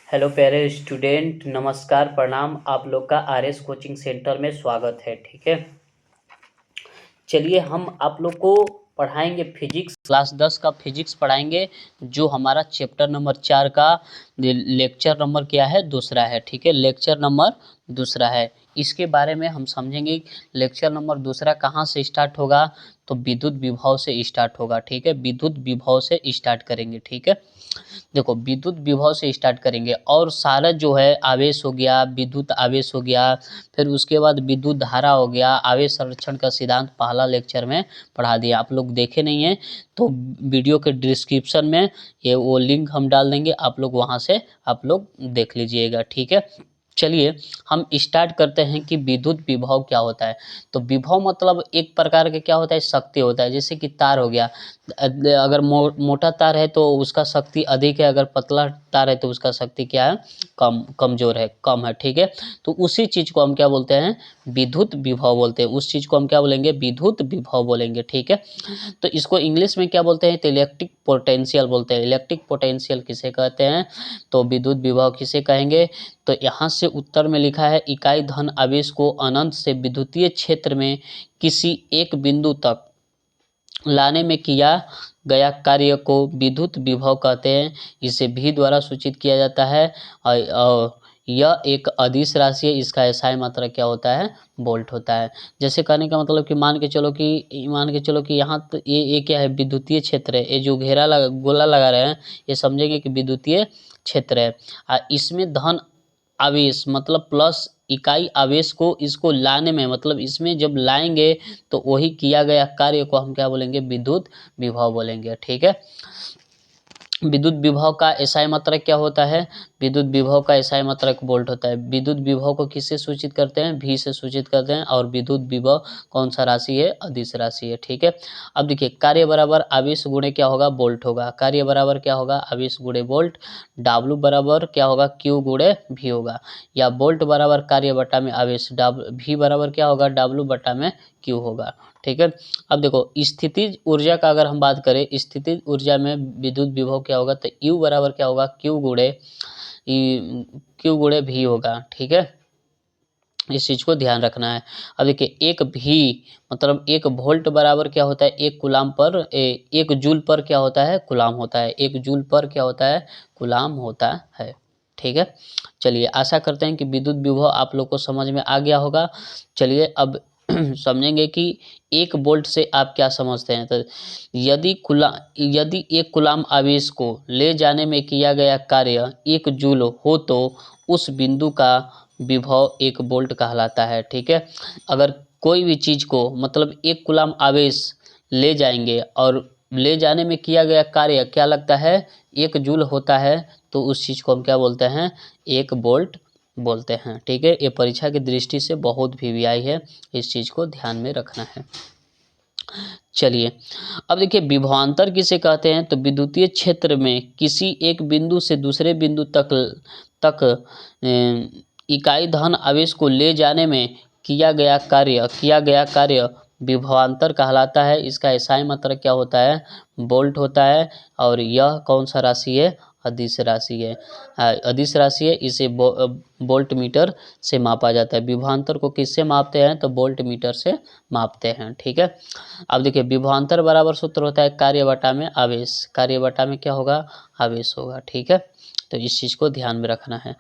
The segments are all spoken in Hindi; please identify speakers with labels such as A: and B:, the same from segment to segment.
A: हेलो प्यारे स्टूडेंट, नमस्कार, प्रणाम। आप लोग का आरएस कोचिंग सेंटर में स्वागत है। ठीक है, चलिए हम आप लोग को पढ़ाएंगे फिजिक्स, क्लास 10 का फिजिक्स पढ़ाएंगे, जो हमारा चैप्टर नंबर 4 का लेक्चर नंबर क्या है, दूसरा है। ठीक है, लेक्चर नंबर दूसरा है। इसके बारे में हम समझेंगे। लेक्चर नंबर दूसरा कहाँ से स्टार्ट होगा, तो विद्युत विभव से स्टार्ट होगा। ठीक है, विद्युत विभव से स्टार्ट करेंगे। ठीक है, देखो विद्युत विभव से स्टार्ट करेंगे और सारा जो है आवेश हो गया, विद्युत आवेश हो गया, फिर उसके बाद विद्युत धारा हो गया, आवेश संरक्षण का सिद्धांत पहला लेक्चर में पढ़ा दिया। आप लोग देखे नहीं हैं तो वीडियो के डिस्क्रिप्शन में ये वो लिंक हम डाल देंगे, आप लोग वहाँ से आप लोग देख लीजिएगा। ठीक है, चलिए हम स्टार्ट करते हैं कि विद्युत विभव क्या होता है। तो विभव मतलब एक प्रकार का क्या होता है, शक्ति होता है। जैसे कि तार हो गया, अगर मोटा तार है तो उसका शक्ति अधिक है, अगर पतला तार है तो उसका शक्ति क्या है, कमजोर है, कम है। ठीक है, तो उसी चीज को हम क्या बोलते हैं, विद्युत विभव बोलते हैं। उस चीज को हम क्या बोलेंगे, विद्युत विभव बोलेंगे। ठीक है, तो इसको इंग्लिश में क्या बोलते हैं, तो इलेक्ट्रिक पोटेंशियल बोलते हैं। इलेक्ट्रिक पोटेंशियल किसे कहते हैं, तो विद्युत विभव किसे कहेंगे। तो यहाँ से उत्तर में लिखा है, इकाई धन आवेश को अनंत से विद्युतीय क्षेत्र में किसी एक बिंदु तक लाने में किया गया कार्य को विद्युत विभव कहते हैं। इसे भी द्वारा सूचित किया जाता है और यह एक अदिश राशि है। इसका एसआई मात्रक क्या होता है, वोल्ट होता है। जैसे कहने का मतलब कि मान के चलो कि यहाँ ये क्या है, विद्युतीय क्षेत्र है। ये जो घेरा लगा, गोला लगा रहे हैं, ये समझेंगे कि विद्युतीय क्षेत्र है। इसमें धन आवेश मतलब प्लस इकाई आवेश को इसको लाने में, मतलब इसमें जब लाएंगे तो वही किया गया कार्य को हम क्या बोलेंगे, विद्युत विभव बोलेंगे। ठीक है, विद्युत विभव का एसआई मात्रक क्या होता है, विद्युत विभव का एसआई मात्रक वोल्ट होता है। विद्युत विभव को किससे सूचित करते हैं, भी से सूचित करते हैं। और विद्युत विभव कौन सा राशि है, अदिश राशि है। ठीक है, अब देखिए कार्य बराबर आवेश गुणे क्या होगा, वोल्ट होगा। कार्य बराबर क्या होगा, आवेश गुणे वोल्ट। W बराबर क्या होगा, Q गुणे V होगा। या वोल्ट बराबर कार्य बटा में आवेश, V बराबर क्या होगा, W बटा में Q होगा। ठीक है, अब देखो स्थितिज ऊर्जा का अगर हम बात करें, स्थितिज ऊर्जा में विद्युत विभव क्या होगा, तो U बराबर क्या होगा, Q गुणे V होगा। ठीक है, इस चीज को ध्यान रखना है। अब देखिए एक भी मतलब एक वोल्ट बराबर क्या होता है, एक कूलाम पर एक जूल पर क्या होता है, कूलाम होता है। एक जूल पर क्या होता है, कूलाम होता है। ठीक है, चलिए आशा करते हैं कि विद्युत विभव आप लोग को समझ में आ गया होगा। चलिए अब समझेंगे कि एक वोल्ट से आप क्या समझते हैं। तो यदि एक कूलाम आवेश को ले जाने में किया गया कार्य एक जूल हो तो उस बिंदु का विभव एक वोल्ट कहलाता है। ठीक है, अगर कोई भी चीज को मतलब एक कूलाम आवेश ले जाएंगे और ले जाने में किया गया कार्य क्या लगता है, एक जूल होता है, तो उस चीज को हम क्या बोलते हैं, एक वोल्ट बोलते हैं। ठीक है, ये परीक्षा की दृष्टि से बहुत वीवीआई है, इस चीज को ध्यान में रखना है। चलिए अब देखिए विभवांतर किसे कहते हैं, तो विद्युतीय क्षेत्र में किसी एक बिंदु से दूसरे बिंदु तक इकाई धन आवेश को ले जाने में किया गया कार्य विभवांतर कहलाता है। इसका एसआई मात्रक क्या होता है, वोल्ट होता है। और यह कौन सा राशि है, अदिश राशि है। अदिश राशि है, इसे वोल्ट मीटर से मापा जाता है। विभवांतर को किससे मापते हैं, तो वोल्ट मीटर से मापते हैं। ठीक है, अब देखिए विभवांतर बराबर सूत्र होता है कार्य बटा में आवेश। कार्य बटा में क्या होगा, आवेश होगा। ठीक है, तो इस चीज को ध्यान में रखना है।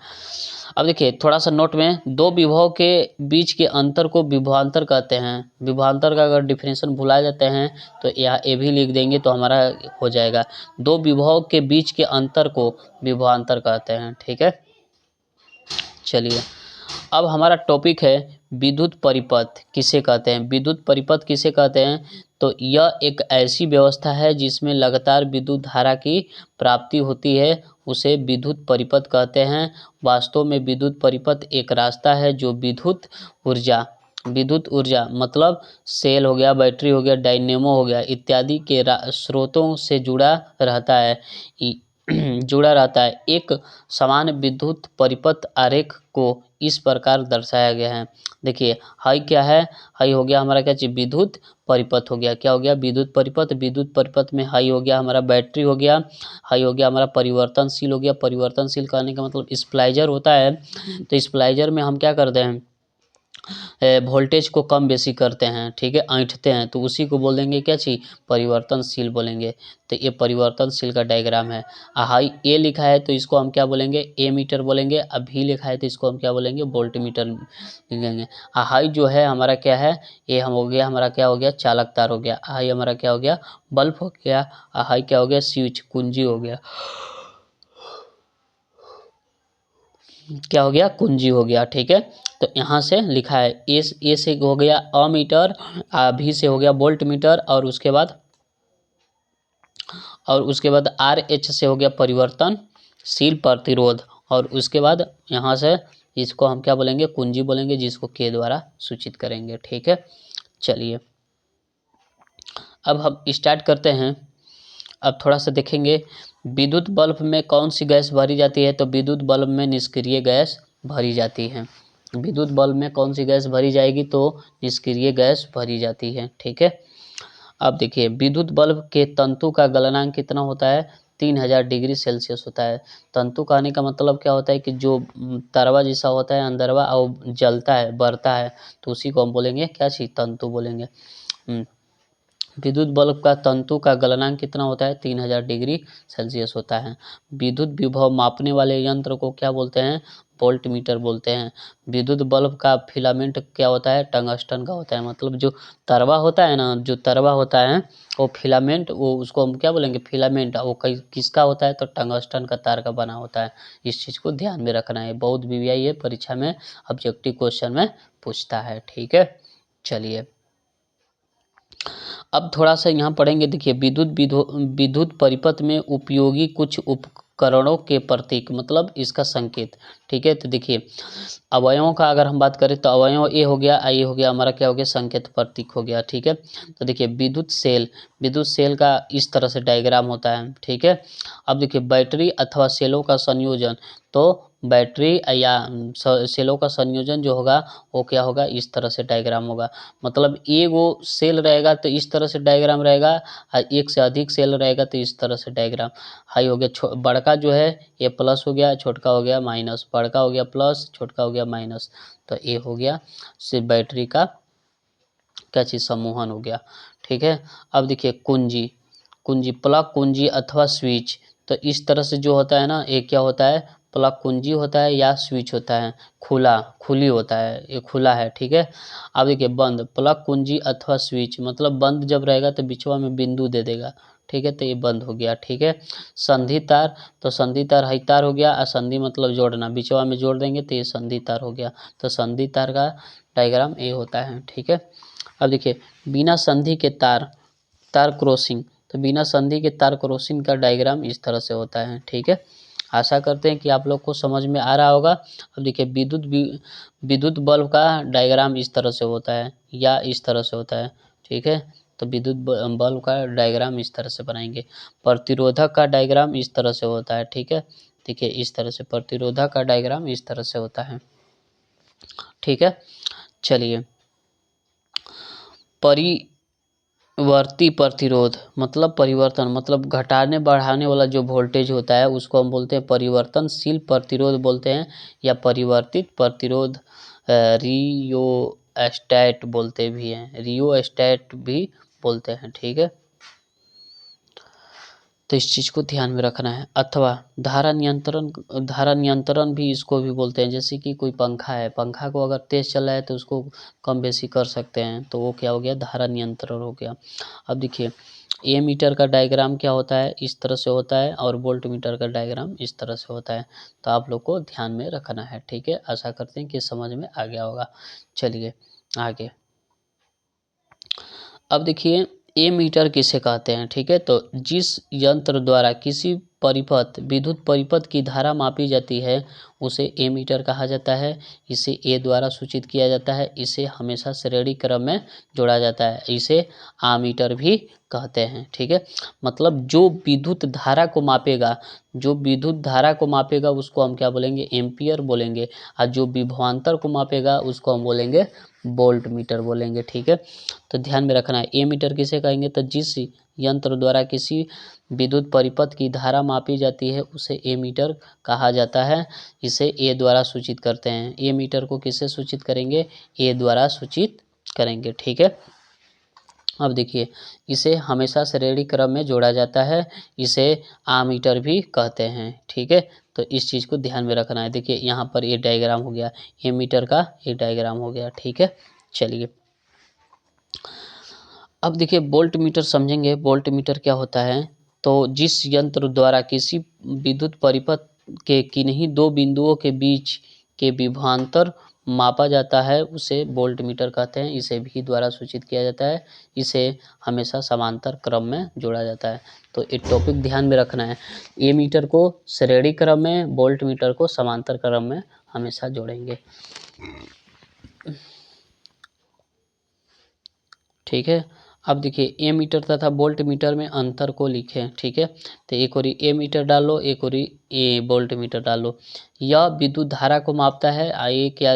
A: अब देखिए थोड़ा सा नोट में, दो विभव के बीच के अंतर को विभवांतर कहते हैं। विभवांतर का अगर डिफिनेशन भुला जाते हैं तो यहाँ ए भी लिख देंगे तो हमारा हो जाएगा। दो विभव के बीच के अंतर को विभवांतर कहते हैं। ठीक है, चलिए अब हमारा टॉपिक है विद्युत परिपथ किसे कहते हैं। विद्युत परिपथ किसे कहते हैं, तो यह एक ऐसी व्यवस्था है जिसमें लगातार विद्युत धारा की प्राप्ति होती है, उसे विद्युत परिपथ कहते हैं। वास्तव में विद्युत परिपथ एक रास्ता है जो विद्युत ऊर्जा मतलब सेल हो गया, बैटरी हो गया, डायनेमो हो गया इत्यादि के स्रोतों से जुड़ा रहता है। जुड़ा रहता है। एक समान विद्युत परिपथ आरेख को इस प्रकार दर्शाया गया है। देखिए हाई क्या है, हाई हो गया हमारा क्या चीज, विद्युत परिपथ हो गया, क्या हो गया, विद्युत परिपथ। विद्युत परिपथ में हाई हो गया हमारा बैटरी हो गया, हाई हो गया हमारा परिवर्तनशील हो गया। परिवर्तनशील कहने का मतलब स्प्लाइजर होता है, तो स्प्लाइजर में हम क्या करते हैं, वोल्टेज को कम बेसी करते हैं, ठीक है, ऐंठते हैं, तो उसी को बोल देंगे क्या चीज, परिवर्तनशील बोलेंगे। तो ये परिवर्तनशील का डायग्राम है। हाई ए लिखा है तो इसको हम क्या बोलेंगे, ए मीटर बोलेंगे। अब भी लिखा है तो इसको हम क्या बोलेंगे, वोल्ट मीटर लिखेंगे। हाई जो है हमारा क्या है, ये हम हो गया हमारा क्या हो गया, चालक तार हो गया। हाई हमारा क्या हो गया, बल्ब हो गया। हाई क्या हो गया, स्विच कुंजी हो गया, क्या हो गया, कुंजी हो गया, ठीक है। तो यहाँ से लिखा है ए से हो गया अमीटर, भी से हो गया वोल्ट मीटर, और उसके बाद आर एच से हो गया परिवर्तनशील प्रतिरोध, और उसके बाद यहाँ से इसको हम क्या बोलेंगे, कुंजी बोलेंगे, जिसको के द्वारा सूचित करेंगे, ठीक है। चलिए अब हम स्टार्ट करते हैं। अब थोड़ा सा देखेंगे विद्युत बल्ब में कौन सी गैस भरी जाती है, तो विद्युत बल्ब में निष्क्रिय गैस भरी जाती है। विद्युत बल्ब में कौन सी गैस भरी जाएगी, तो निष्क्रिय गैस भरी जाती है, ठीक है। अब देखिए विद्युत बल्ब के तंतु का गलनांक कितना होता है, 3000 डिग्री सेल्सियस होता है। तंतु कहने का मतलब क्या होता है कि जो तरवा जैसा होता है अंदरवा और जलता है, बढ़ता है, तो उसी को हम बोलेंगे क्या चीज, तंतु बोलेंगे। विद्युत बल्ब का तंतु का गलनांक कितना होता है, 3000 डिग्री सेल्सियस होता है। विद्युत विभव मापने वाले यंत्र को क्या बोलते हैं, वोल्ट मीटर बोलते हैं। विद्युत बल्ब का फिलामेंट क्या होता है, टंगस्टन का होता है। मतलब जो तरवा होता है ना, जो तरवा होता है वो फिलामेंट, वो उसको हम क्या बोलेंगे, फिलामेंट, वो किसका होता है, तो टंगस्टन का तार का बना होता है। इस चीज़ को ध्यान में रखना है, बहुत वीवीआई है परीक्षा में ऑब्जेक्टिव क्वेश्चन में पूछता है, ठीक है। चलिए अब थोड़ा सा यहाँ पढ़ेंगे। देखिए विद्युत परिपथ में उपयोगी कुछ उपकरणों के प्रतीक, मतलब इसका संकेत, ठीक है। तो देखिए अवयवों का अगर हम बात करें तो अवयव ए हो गया, ये हो गया हमारा क्या हो गया, संकेत प्रतीक हो गया, ठीक है। तो देखिए विद्युत सेल का इस तरह से डायग्राम होता है, ठीक है। अब देखिए बैटरी अथवा सेलों का संयोजन, तो बैटरी या सेलों का संयोजन जो होगा वो क्या होगा, इस तरह से डायग्राम होगा। मतलब एक वो सेल रहेगा तो इस तरह से डायग्राम रहेगा, और एक से अधिक सेल रहेगा तो इस तरह से डायग्राम। हाई हो गया, बड़का जो है ये प्लस हो गया, छोटका हो गया माइनस, बड़का हो गया प्लस, छोटका हो गया माइनस। तो ये हो गया सिर्फ बैटरी का क्या चीज़, समूहन हो गया, ठीक है। अब देखिए कुंजी प्लग कुंजी अथवा स्विच, तो इस तरह से जो होता है ना, ये क्या होता है, प्लग कुंजी होता है या स्विच होता है, खुली होता है, ये खुला है, ठीक है। अब देखिए बंद, प्लग कुंजी अथवा स्विच मतलब बंद जब रहेगा तो बिचवा में बिंदु दे देगा, ठीक है, तो ये बंद हो गया, ठीक है। संधि तार, तो संधि तार हई तार हो गया, और संधि मतलब जोड़ना, बिचवा में जोड़ देंगे तो ये संधि तार हो गया। तो संधि तार का डायग्राम ये होता है, ठीक है। अब देखिए बिना संधि के तार क्रॉसिंग, तो बिना संधि के तार क्रॉसिंग का डायग्राम इस तरह से होता है, ठीक है। आशा करते हैं कि आप लोग को समझ में आ रहा होगा। अब देखिए विद्युत बल्ब का डायग्राम इस तरह से होता है या इस तरह से होता है, ठीक है। तो विद्युत बल्ब का डायग्राम इस तरह से बनाएंगे। प्रतिरोधक का डायग्राम इस तरह से होता है, ठीक है। देखिए इस तरह से प्रतिरोधक का डायग्राम इस तरह से होता है, ठीक है। चलिए परिवर्ती प्रतिरोध मतलब परिवर्तन, मतलब घटाने बढ़ाने वाला जो वोल्टेज होता है उसको हम बोलते हैं परिवर्तनशील प्रतिरोध बोलते हैं, या परिवर्तित प्रतिरोध, रियोस्टेट बोलते भी हैं, रियोस्टेट भी बोलते हैं, ठीक है। तो इस चीज़ को ध्यान में रखना है। अथवा धारा नियंत्रण भी इसको भी बोलते हैं। जैसे कि कोई पंखा है, पंखा को अगर तेज़ चल रहा है तो उसको कम बेसी कर सकते हैं, तो वो क्या हो गया, धारा नियंत्रण हो गया। अब देखिए ए मीटर का डायग्राम क्या होता है, इस तरह से होता है, और वोल्ट मीटर का डायग्राम इस तरह से होता है। तो आप लोग को ध्यान में रखना है, ठीक है। आशा करते हैं कि समझ में आ गया होगा। चलिए आगे। अब देखिए ए मीटर किसे कहते हैं, ठीक है। तो जिस यंत्र द्वारा किसी विद्युत परिपथ की धारा मापी जाती है उसे एमीटर कहा जाता है। इसे ए द्वारा सूचित किया जाता है। इसे हमेशा श्रेणी क्रम में जोड़ा जाता है। इसे आमीटर भी कहते हैं। ठीक है, मतलब जो विद्युत धारा को मापेगा, उसको हम क्या बोलेंगे, एम्पियर बोलेंगे। और जो विभवांतर को मापेगा उसको हम बोलेंगे वोल्ट मीटर बोलेंगे। ठीक है, तो ध्यान में रखना है। एमीटर किसे कहेंगे, तो जिस यंत्र द्वारा किसी विद्युत परिपथ की धारा मापी जाती है उसे एमीटर कहा जाता है। इसे ए द्वारा सूचित करते हैं। एमीटर को किससे सूचित करेंगे, ए द्वारा सूचित करेंगे। ठीक है, अब देखिए, इसे हमेशा श्रेणी क्रम में जोड़ा जाता है। इसे आमीटर भी कहते हैं। ठीक है, तो इस चीज़ को ध्यान में रखना है। देखिए यहाँ पर ये डायग्राम हो गया, एमीटर का ये डायग्राम हो गया। ठीक है, चलिए अब देखिए वोल्ट मीटर समझेंगे। वोल्ट मीटर क्या होता है, तो जिस यंत्र द्वारा किसी विद्युत परिपथ के किन्हीं दो बिंदुओं के बीच के विभवांतर मापा जाता है उसे वोल्ट मीटर कहते हैं। इसे भी द्वारा सूचित किया जाता है। इसे हमेशा समांतर क्रम में जोड़ा जाता है। तो एक टॉपिक ध्यान में रखना है, ए मीटर को श्रेणी क्रम में, वोल्ट मीटर को समांतर क्रम में हमेशा जोड़ेंगे। ठीक है, अब देखिए ए मीटर तथा वोल्ट मीटर में अंतर को लिखें। ठीक है, तो एक और ए मीटर डालो, एक और ए वोल्ट मीटर डालो। यह विद्युत धारा को मापता है, ये क्या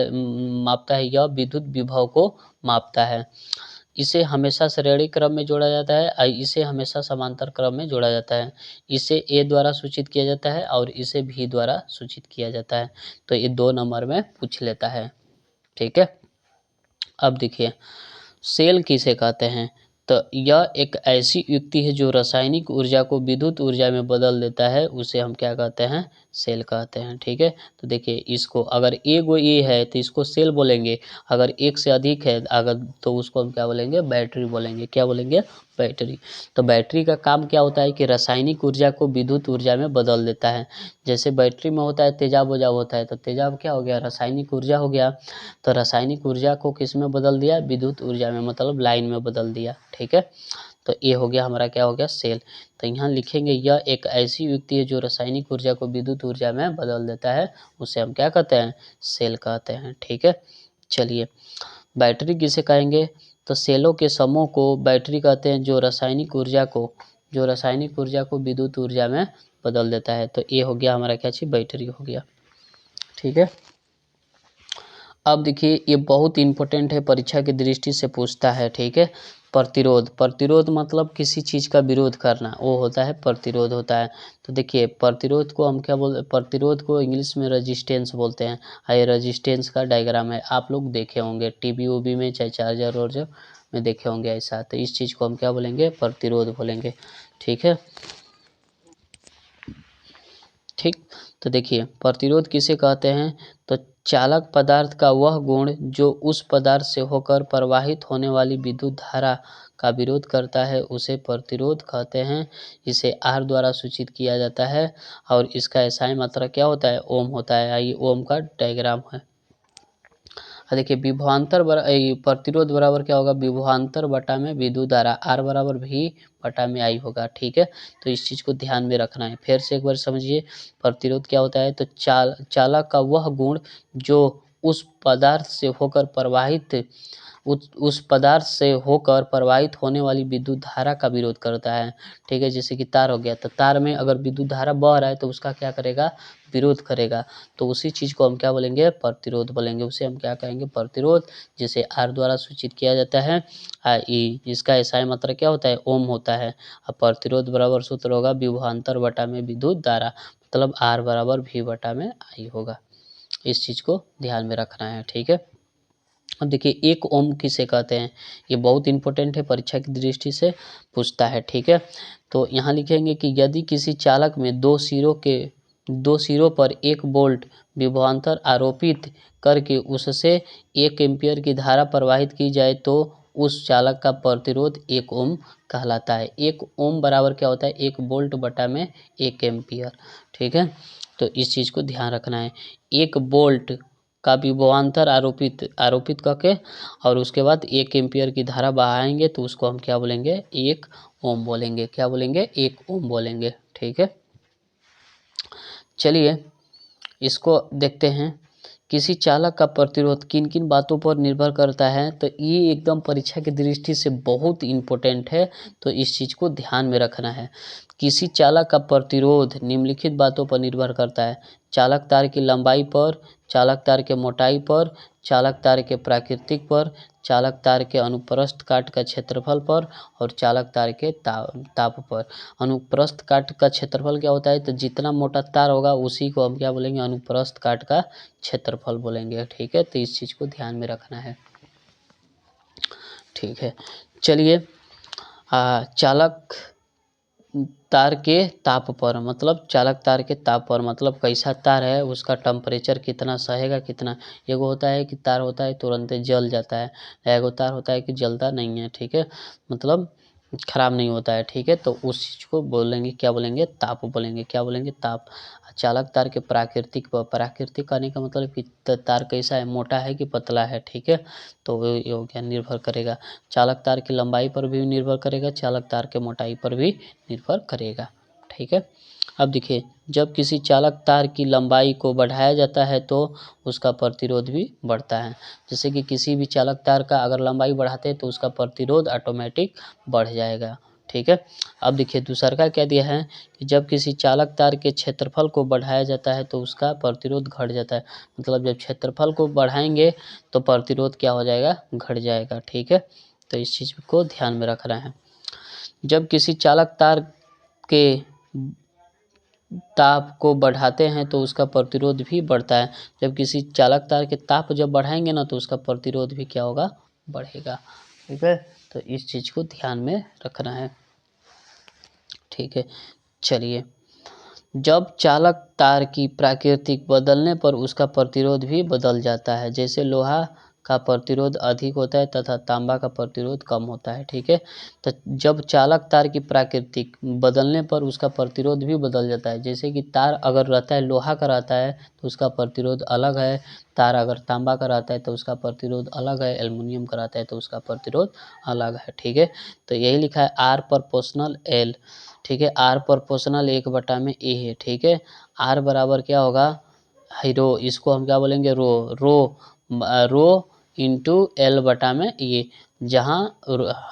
A: मापता है, यह विद्युत विभव को मापता है। इसे हमेशा श्रेणी क्रम में जोड़ा जाता है, इसे हमेशा समांतर क्रम में जोड़ा जाता है। इसे ए द्वारा सूचित किया जाता है और इसे भी द्वारा सूचित किया जाता है। तो ये 2 नंबर में पूछ लेता है। ठीक है, अब देखिए सेल किसे कहते हैं, तो यह एक ऐसी युक्ति है जो रासायनिक ऊर्जा को विद्युत ऊर्जा में बदल देता है, उसे हम क्या कहते हैं, सेल कहते हैं। ठीक है, तो देखिए इसको अगर एगो ए है तो इसको सेल बोलेंगे, अगर एक से अधिक है अगर तो उसको हम क्या बोलेंगे, बैटरी बोलेंगे। क्या बोलेंगे, बैटरी। तो बैटरी का काम क्या होता है कि रासायनिक ऊर्जा को विद्युत ऊर्जा में बदल देता है। जैसे बैटरी में होता है तेजाब ओजाब होता है, तो तेजाब क्या हो गया, रासायनिक ऊर्जा हो गया। तो रासायनिक ऊर्जा को किस में बदल दिया, विद्युत ऊर्जा में, मतलब लाइन में बदल दिया। ठीक है, तो ये हो गया हमारा क्या हो गया, सेल। तो यहाँ लिखेंगे यह एक ऐसी युक्ति है जो रासायनिक ऊर्जा को विद्युत ऊर्जा में बदल देता है, उसे हम क्या कहते हैं, सेल कहते हैं। ठीक है, चलिए बैटरी किसे कहेंगे, तो सेलों के समूह को बैटरी कहते हैं जो रासायनिक ऊर्जा को विद्युत ऊर्जा में बदल देता है। तो ये हो गया हमारा क्या चीज, बैटरी हो गया। ठीक है, अब देखिए ये बहुत इंपॉर्टेंट है, परीक्षा की दृष्टि से पूछता है। ठीक है, प्रतिरोध मतलब किसी चीज़ का विरोध करना, वो होता है प्रतिरोध होता है। तो देखिए प्रतिरोध को हम क्या बोलते हैं, प्रतिरोध को इंग्लिश में रेजिस्टेंस बोलते हैं। ये रेजिस्टेंस का डायग्राम है, आप लोग देखे होंगे टीवी उवी में, चाहे चार्जर वार्जर में देखे होंगे ऐसा। तो इस चीज़ को हम क्या बोलेंगे, प्रतिरोध बोलेंगे। ठीक है, ठीक, तो देखिए प्रतिरोध किसे कहते हैं, तो चालक पदार्थ का वह गुण जो उस पदार्थ से होकर प्रवाहित होने वाली विद्युत धारा का विरोध करता है उसे प्रतिरोध कहते हैं। इसे आर द्वारा सूचित किया जाता है और इसका एसआई मात्रा क्या होता है, ओम होता है। आइए ओम का डायग्राम है। देखिए विभवांतर प्रतिरोध बराबर क्या होगा, विभवांतर बटा में विद्युत धारा, आर बराबर भी बटा में आई होगा। ठीक है, तो इस चीज़ को ध्यान में रखना है। फिर से एक बार समझिए प्रतिरोध क्या होता है, तो चालक का वह गुण जो उस पदार्थ से होकर प्रवाहित होने वाली विद्युत धारा का विरोध करता है। ठीक है, जैसे कि तार हो गया, तो तार में अगर विद्युत धारा बह रहा है तो उसका क्या करेगा, विरोध करेगा। तो उसी चीज़ को हम क्या बोलेंगे, प्रतिरोध बोलेंगे। उसे हम क्या कहेंगे, प्रतिरोध, जिसे आर द्वारा सूचित किया जाता है। इसका एसआई मात्रा क्या होता है, ओम होता है। अब प्रतिरोध बराबर सूत्र होगा विभवांतर बटा में विद्युत धारा, मतलब आर बराबर भी बटा में आई होगा। इस चीज़ को ध्यान में रखना है। ठीक है, अब देखिए एक ओम किसे कहते हैं, ये बहुत इंपॉर्टेंट है, परीक्षा की दृष्टि से पूछता है। ठीक है, तो यहाँ लिखेंगे कि यदि किसी चालक में दो सिरों पर 1 वोल्ट विभवांतर आरोपित करके उससे 1 एम्पीयर की धारा प्रवाहित की जाए तो उस चालक का प्रतिरोध 1 ओम कहलाता है। 1 ओम बराबर क्या होता है, 1 वोल्ट बटा में 1 एम्पीयर। ठीक है, तो इस चीज़ को ध्यान रखना है। 1 वोल्ट का विभवांतर आरोपित करके और उसके बाद 1 एम्पीयर की धारा बहाएंगे तो उसको हम क्या बोलेंगे, 1 ओम बोलेंगे। क्या बोलेंगे, 1 ओम बोलेंगे। ठीक है, चलिए इसको देखते हैं। किसी चालक का प्रतिरोध किन किन बातों पर निर्भर करता है, तो ये एकदम परीक्षा की दृष्टि से बहुत इम्पोर्टेंट है, तो इस चीज़ को ध्यान में रखना है। किसी चालक का प्रतिरोध निम्नलिखित बातों पर निर्भर करता है: चालक तार की लंबाई पर, चालक तार के मोटाई पर, चालक तार के प्राकृतिक पर, चालक तार के अनुप्रस्थ काट का क्षेत्रफल पर और चालक तार के ताप पर। अनुप्रस्थ काट का क्षेत्रफल क्या होता है, तो जितना मोटा तार होगा उसी को हम क्या बोलेंगे, अनुप्रस्थ काट का क्षेत्रफल बोलेंगे। ठीक है, तो इस चीज़ को ध्यान में रखना है। ठीक है, चलिए चालक तार के ताप पर, मतलब चालक तार के ताप पर मतलब कैसा तार है, उसका टेम्परेचर कितना सहेगा, कितना। एगो होता है कि तार होता है तुरंत जल जाता है, एगो तार होता है कि जलता नहीं है। ठीक है, मतलब खराब नहीं होता है। ठीक है, तो उस चीज़ को बोलेंगे, क्या बोलेंगे, ताप बोलेंगे। क्या बोलेंगे, ताप। चालक तार के प्राकृतिक पर, प्राकृतिक कहने का मतलब कि तार कैसा है, मोटा है कि पतला है। ठीक है, तो वो क्या निर्भर करेगा, चालक तार की लंबाई पर भी निर्भर करेगा, चालक तार के मोटाई पर भी निर्भर करेगा। ठीक है, अब देखिए, जब किसी चालक तार की लंबाई को बढ़ाया जाता है तो उसका प्रतिरोध भी बढ़ता है। जैसे कि किसी भी चालक तार का अगर लंबाई बढ़ाते हैं तो उसका प्रतिरोध ऑटोमेटिक बढ़ जाएगा। ठीक है, अब देखिए दूसरा का क्या दिया है कि जब किसी चालक तार के क्षेत्रफल को बढ़ाया जाता है तो उसका प्रतिरोध घट जाता है। मतलब जब क्षेत्रफल को बढ़ाएंगे तो प्रतिरोध क्या हो जाएगा, घट जाएगा। ठीक है, तो इस चीज़ को ध्यान में रखना है। जब किसी चालक तार के ताप को बढ़ाते हैं तो उसका प्रतिरोध भी बढ़ता है। जब किसी चालक तार के ताप जब बढ़ाएंगे ना तो उसका प्रतिरोध भी क्या होगा, बढ़ेगा। ठीक है, तो इस चीज़ को ध्यान में रखना है। ठीक है, चलिए, जब चालक तार की प्राकृतिक बदलने पर उसका प्रतिरोध भी बदल जाता है। जैसे लोहा का प्रतिरोध अधिक होता है तथा तांबा का प्रतिरोध कम होता है। ठीक है, तो जब चालक तार की प्राकृतिक बदलने पर उसका प्रतिरोध भी बदल जाता है। जैसे कि तार अगर रहता है लोहा का रहता है तो उसका प्रतिरोध अलग है, तार अगर तांबा का रहता है तो उसका प्रतिरोध अलग है, एल्युमिनियम का रहता है तो उसका प्रतिरोध अलग है। ठीक है, तो यही लिखा है आर प्रोपोर्शनल एल। ठीक है, आर प्रोपोर्शनल 1/ए है। ठीक है, आर बराबर क्या होगा, रो, इसको हम क्या बोलेंगे, रो। रो इंटू एल बटा में ये, जहाँ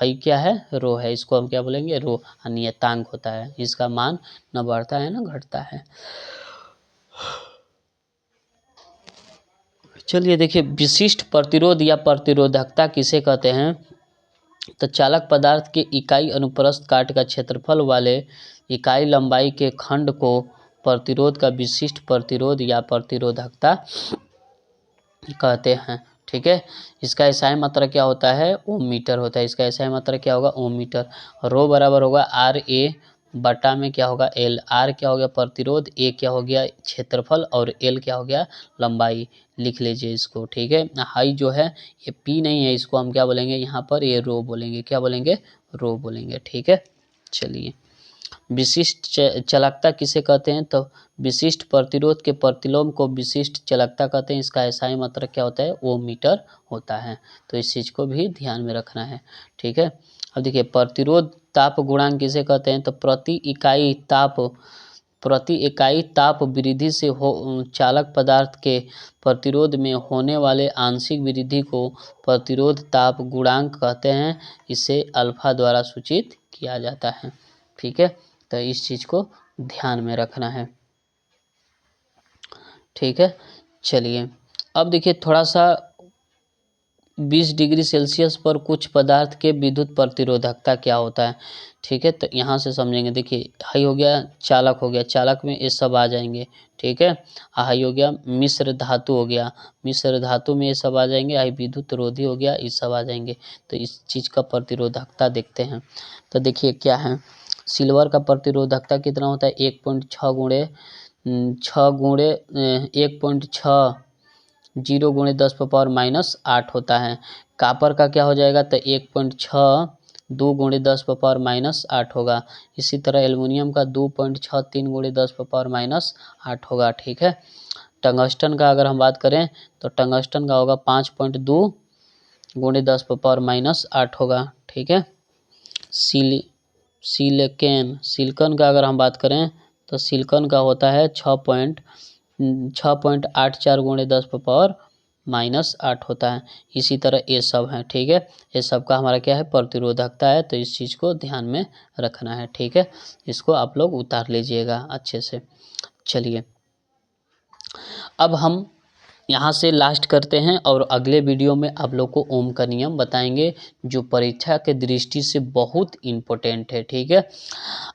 A: है क्या है, रो है, इसको हम क्या बोलेंगे, रो। नियतांक होता है, इसका मान न बढ़ता है न घटता है। चलिए देखिए, विशिष्ट प्रतिरोध या प्रतिरोधकता किसे कहते हैं, तो चालक पदार्थ के इकाई अनुप्रस्थ काट का क्षेत्रफल वाले इकाई लंबाई के खंड को प्रतिरोध का विशिष्ट प्रतिरोध या प्रतिरोधकता कहते हैं। ठीक है, इसका एसआई मात्रा क्या होता है, ओम मीटर होता है। इसका एसआई मात्रा क्या होगा, ओम मीटर। रो बराबर होगा आर ए बटा में क्या होगा, एल। आर क्या हो गया, प्रतिरोध, ए क्या हो गया, क्षेत्रफल, और एल क्या हो गया, लंबाई। लिख लीजिए इसको। ठीक है, हाई जो है ये पी नहीं है, इसको हम क्या बोलेंगे, यहाँ पर ये रो बोलेंगे। क्या बोलेंगे, रो बोलेंगे। ठीक है, चलिए, विशिष्ट चालकता किसे कहते हैं, तो विशिष्ट प्रतिरोध के प्रतिलोम को विशिष्ट चालकता कहते हैं। इसका एसआई मात्रक क्या होता है, ओम मीटर होता है। तो इस चीज़ को भी ध्यान में रखना है। ठीक है, अब देखिए, प्रतिरोध ताप गुणांक किसे कहते हैं, तो प्रति इकाई ताप वृद्धि से चालक पदार्थ के प्रतिरोध में होने वाले आंशिक वृद्धि को प्रतिरोध ताप गुणांक कहते हैं। इसे अल्फा द्वारा सूचित किया जाता है। ठीक है, तो इस चीज़ को ध्यान में रखना है। ठीक है, चलिए, अब देखिए थोड़ा सा 20 डिग्री सेल्सियस पर कुछ पदार्थ के विद्युत प्रतिरोधकता क्या होता है। ठीक है, तो यहाँ से समझेंगे। देखिए, हाई हो गया चालक, हो गया चालक में ये सब आ जाएंगे। ठीक है, हाई हो गया मिश्र धातु, हो गया मिश्र धातु में ये सब आ जाएंगे। हाई विद्युत रोधी हो गया, ये सब आ जाएंगे। तो इस चीज़ का प्रतिरोधकता देखते हैं। तो देखिए क्या है, सिल्वर का प्रतिरोधकता कितना होता है, 1.6 गुणे 1.6 जीरो गुणे 10⁻⁻8 होता है। कापर का क्या हो जाएगा, तो 1.6 2 गुणे 10⁻⁻8 होगा। इसी तरह एल्युमिनियम का 2.63 गुणे 10⁻⁻8 होगा। ठीक है, टंगस्टन का अगर हम बात करें तो टंगस्टन का होगा 5.2 गुणे 10⁻⁻8 होगा। ठीक है, सिलिकन का अगर हम बात करें तो सिलिकॉन का होता है 6.84 गुणे 10⁻⁻8 होता है। इसी तरह ये सब है, ठीक है। ये सब का हमारा क्या है, प्रतिरोधकता है, तो इस चीज़ को ध्यान में रखना है, ठीक है। इसको आप लोग उतार लीजिएगा अच्छे से। चलिए अब हम यहाँ से लास्ट करते हैं और अगले वीडियो में आप लोग को ओम का नियम बताएंगे, जो परीक्षा के दृष्टि से बहुत इम्पोर्टेंट है, ठीक है।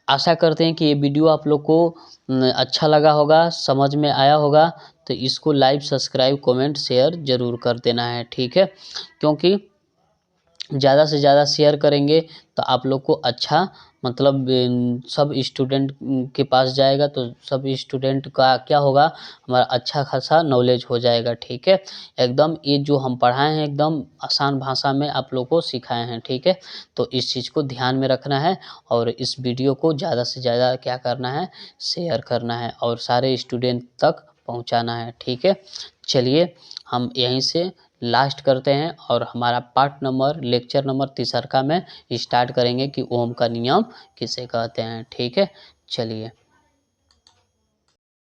A: आशा करते हैं कि ये वीडियो आप लोग को अच्छा लगा होगा, समझ में आया होगा। तो इसको लाइक, सब्सक्राइब, कमेंट, शेयर ज़रूर कर देना है, ठीक है। क्योंकि ज़्यादा से ज़्यादा शेयर करेंगे तो आप लोग को अच्छा मतलब सब स्टूडेंट के पास जाएगा, तो सब स्टूडेंट का क्या होगा, हमारा अच्छा खासा नॉलेज हो जाएगा, ठीक है। एकदम ये जो हम पढ़ाए हैं एकदम आसान भाषा में आप लोग को सिखाए हैं, ठीक है। तो इस चीज़ को ध्यान में रखना है और इस वीडियो को ज़्यादा से ज़्यादा क्या करना है, शेयर करना है और सारे स्टूडेंट तक पहुँचाना है, ठीक है। चलिए हम यहीं से लास्ट करते हैं और हमारा लेक्चर नंबर 3 में स्टार्ट करेंगे कि ओम का नियम किसे कहते हैं, ठीक है। चलिए।